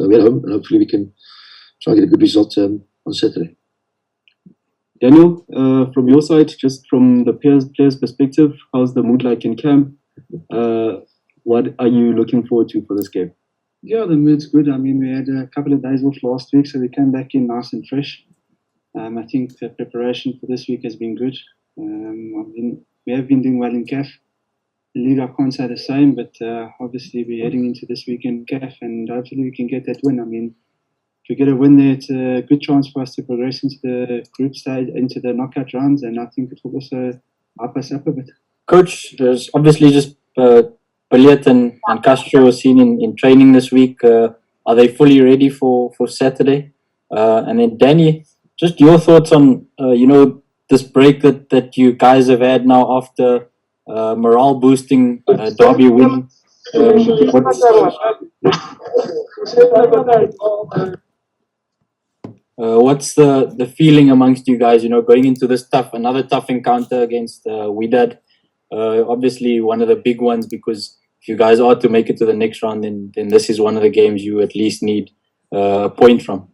So we're home, and hopefully we can try and get a good result on Saturday. Daniel, from your side, just from the players' perspective, how's the mood like in camp? What are you looking forward to for this game? Yeah, the mood's good. I mean, we had a couple of days off last week, so we came back in nice and fresh. I think the preparation for this week has been good. We have been doing well in CAF. The league, I can't say the same, but obviously we're heading into this week in CAF, and hopefully we can get that win. I mean, if we get a win there, it's a good chance for us to progress into the group stage, into the knockout rounds, and I think it will also help us up a bit. Coach, there's obviously just Billiet and Castro seen in training this week. Are they fully ready for Saturday? And then Danny, just your thoughts on this break that you guys have had now after morale boosting derby win. What's the feeling amongst you guys? Going into this another tough encounter against Wydad. Obviously one of the big ones, because if you guys are to make it to the next round, then this is one of the games you at least need a point from.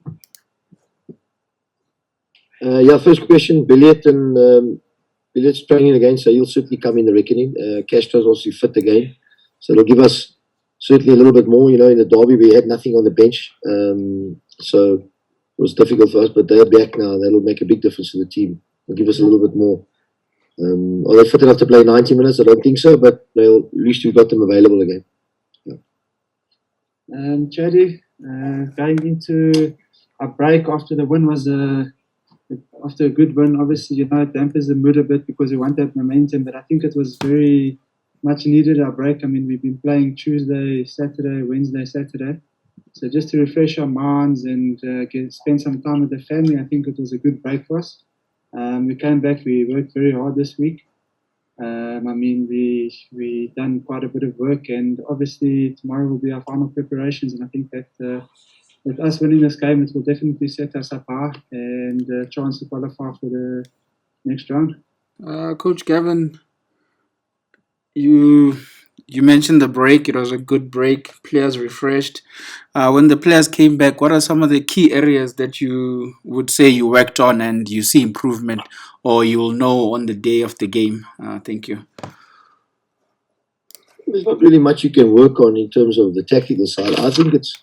First question, Billiet and Billiet's training again, so he'll certainly come in the reckoning. Castro's also fit again, so it'll give us certainly a little bit more. In the derby we had nothing on the bench, so it was difficult for us, but they're back now. That'll make a big difference to the team. It'll give us a little bit more. Are they fit enough to play 90 minutes? I don't think so, but at least we've got them available again. Chadi, going into a break after the win was after a good win. Obviously, it dampers the mood a bit because we want that momentum, but I think it was very much needed, our break. I mean, we've been playing Tuesday, Saturday, Wednesday, Saturday. So just to refresh our minds and spend some time with the family, I think it was a good break for us. We came back, we worked very hard this week. We done quite a bit of work, and obviously tomorrow will be our final preparations, and I think that with us winning this game, it will definitely set us up high and a chance to qualify for the next round. Coach Gavin, you mentioned the break. It was a good break. Players refreshed. When the players came back, what are some of the key areas that you would say you worked on and you see improvement, or you will know on the day of the game? Thank you. There's not really much you can work on in terms of the tactical side. I think it's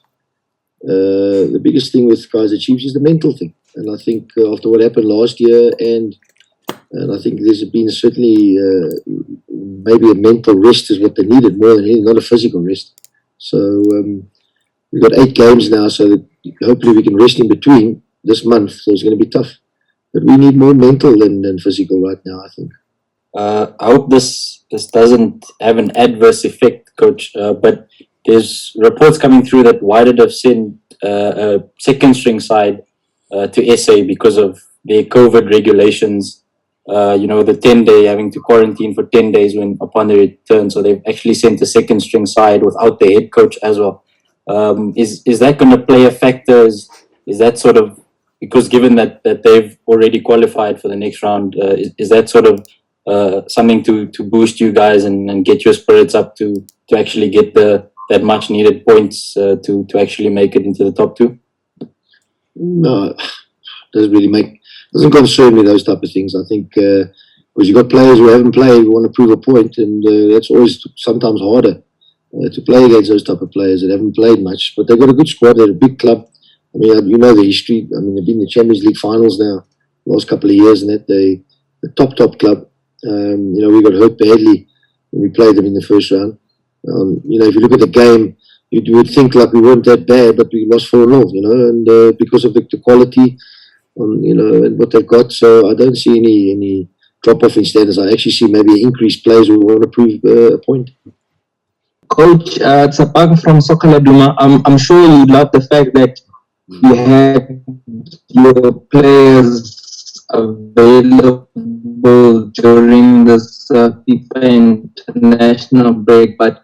the biggest thing with Kaizer Chiefs is the mental thing. And I think after what happened last year, and I think there's been certainly maybe a mental rest is what they needed more than anything, not a physical rest. So we've got 8 games now, so that hopefully we can rest in between this month. So it's going to be tough. But we need more mental than physical right now, I think. I hope this doesn't have an adverse effect, Coach, but there's reports coming through that Wydad have sent a second string side to SA because of their COVID regulations. The 10-day having to quarantine for 10 days upon their return. So they've actually sent a second string side without their head coach as well. Is that going to play a factor? Is that sort of, because given that they've already qualified for the next round, is that sort of something to boost you guys and get your spirits up to actually get that much needed points to actually make it into the top 2? No, doesn't concern me, those type of things. I think because you've got players who haven't played, who want to prove a point, and that's always sometimes harder to play against those type of players that haven't played much. But they've got a good squad. They're a big club. I mean, you know the history. I mean, they've been in the Champions League finals now the last couple of years, and that the top club. We got hurt badly when we played them in the first round. If you look at the game, you would think like we weren't that bad, but we lost 4-0, and because of the quality and what they've got. So I don't see any drop-off in standards. I actually see maybe increased players who want to prove a point. Coach, it's Sapaka from Sokaladuma. I'm sure you love the fact that you had your players available during this FIFA international break, but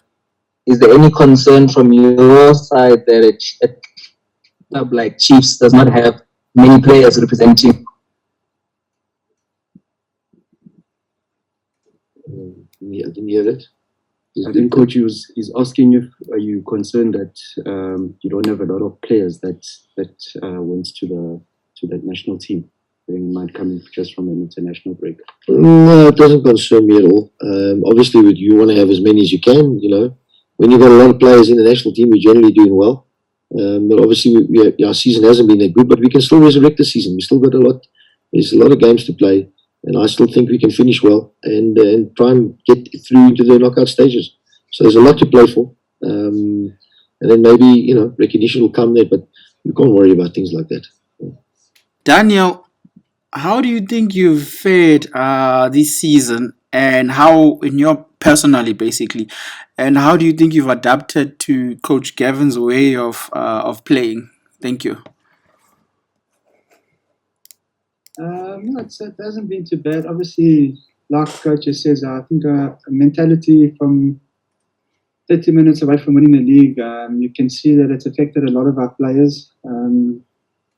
is there any concern from your side that a club like Chiefs does not have many players representing? Yeah, I didn't hear it. I think coach is asking you, are you concerned that you don't have a lot of players that went to that national team? They might come just from an international break. No, it doesn't concern me at all. Obviously, you want to have as many as you can. When you've got a lot of players in the national team, we're generally doing well. But obviously, our season hasn't been that good, but we can still resurrect the season. We still got a lot. There's a lot of games to play, and I still think we can finish well and try and get through into the knockout stages. So there's a lot to play for, and then maybe recognition will come there, but you can't worry about things like that. Daniel, how do you think you've fared this season, and how, in your personally, basically, and how do you think you've adapted to Coach Gavin's way of playing? Thank you. No, it hasn't been too bad. Obviously, like Coach says, I think a mentality from 30 minutes away from winning the league, you can see that it's affected a lot of our players.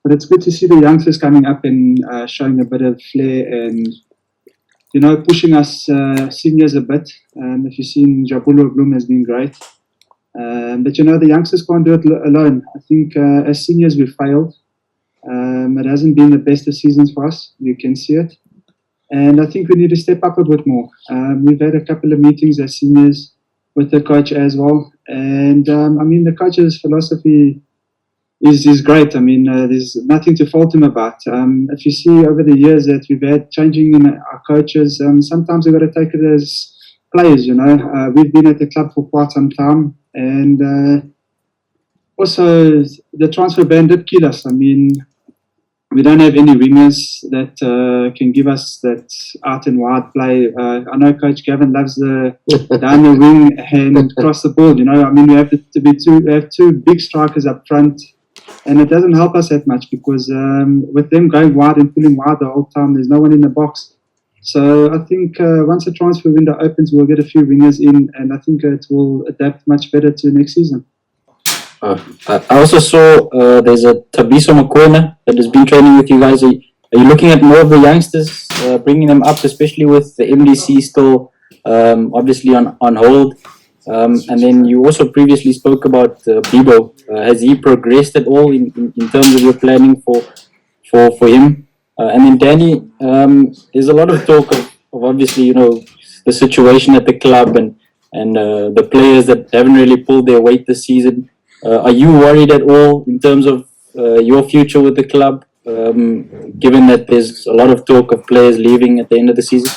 But it's good to see the youngsters coming up and showing a bit of flair and, pushing us seniors a bit. If you've seen Jabulo Bloom has been great. But, the youngsters can't do it alone. I think as seniors we've failed. It hasn't been the best of seasons for us. You can see it. And I think we need to step up a bit more. We've had a couple of meetings as seniors with the coach as well. And, the coach's philosophy is great. There's nothing to fault him about. If you see over the years that we've had changing in our coaches, sometimes we've got to take it as players, We've been at the club for quite some time. And also, the transfer ban did kill us. We don't have any wingers that can give us that out and wide play. I know Coach Gavin loves the down the wing and cross the ball. We have we have two big strikers up front, and it doesn't help us that much because with them going wide and pulling wide the whole time, there's no one in the box. So I think once the transfer window opens, we'll get a few wingers in, and I think it will adapt much better to next season. I also saw there's a Thabiso Mokoena that has been training with you guys. Are you looking at more of the youngsters, bringing them up, especially with the MDC still obviously on hold? And then you also previously spoke about Bibo. Has he progressed at all in terms of your planning for him? And then Danny, there's a lot of talk of obviously, the situation at the club and the players that haven't really pulled their weight this season. Are you worried at all in terms of your future with the club, given that there's a lot of talk of players leaving at the end of the season?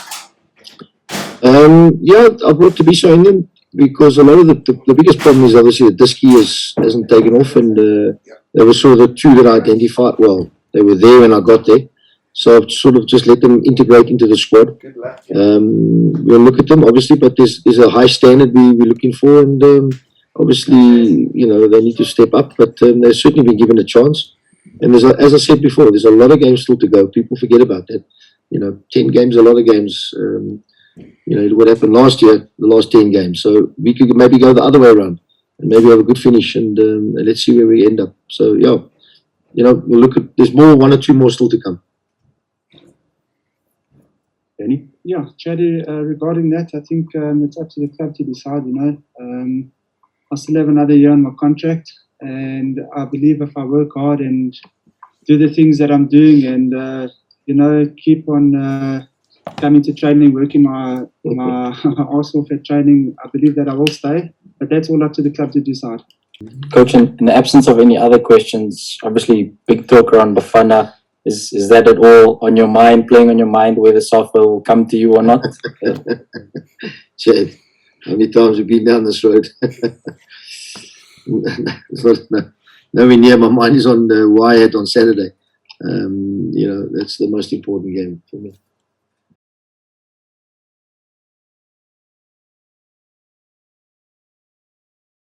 Yeah, I brought Thabiso in because a lot of the biggest problem is obviously that this ski hasn't taken off, and there were sort of the two that I identified. Well, they were there when I got there, so I've sort of just let them integrate into the squad. We'll look at them obviously, but there's a high standard we're looking for, and obviously, they need to step up, but they've certainly been given a chance. And as I said before, there's a lot of games still to go. People forget about that. 10 games, a lot of games. What happened last year, the last 10 games. So we could maybe go the other way around and maybe have a good finish, and let's see where we end up. So, yeah, we'll look at, there's one or two more still to come. Danny? Yeah, Chaddy, regarding that, I think it's up to the club to decide, I still have another year on my contract, and I believe if I work hard and do the things that I'm doing and, keep on coming to training, working my arse off at training, I believe that I will stay, but that's all up to the club to decide. Coach, in the absence of any other questions, obviously big talk around Bafana. Is that at all on your mind, playing on your mind, whether software will come to you or not? Chad, how many times have you been down this road? Nowhere near. My mind is on the Wydad on Saturday. That's the most important game for me.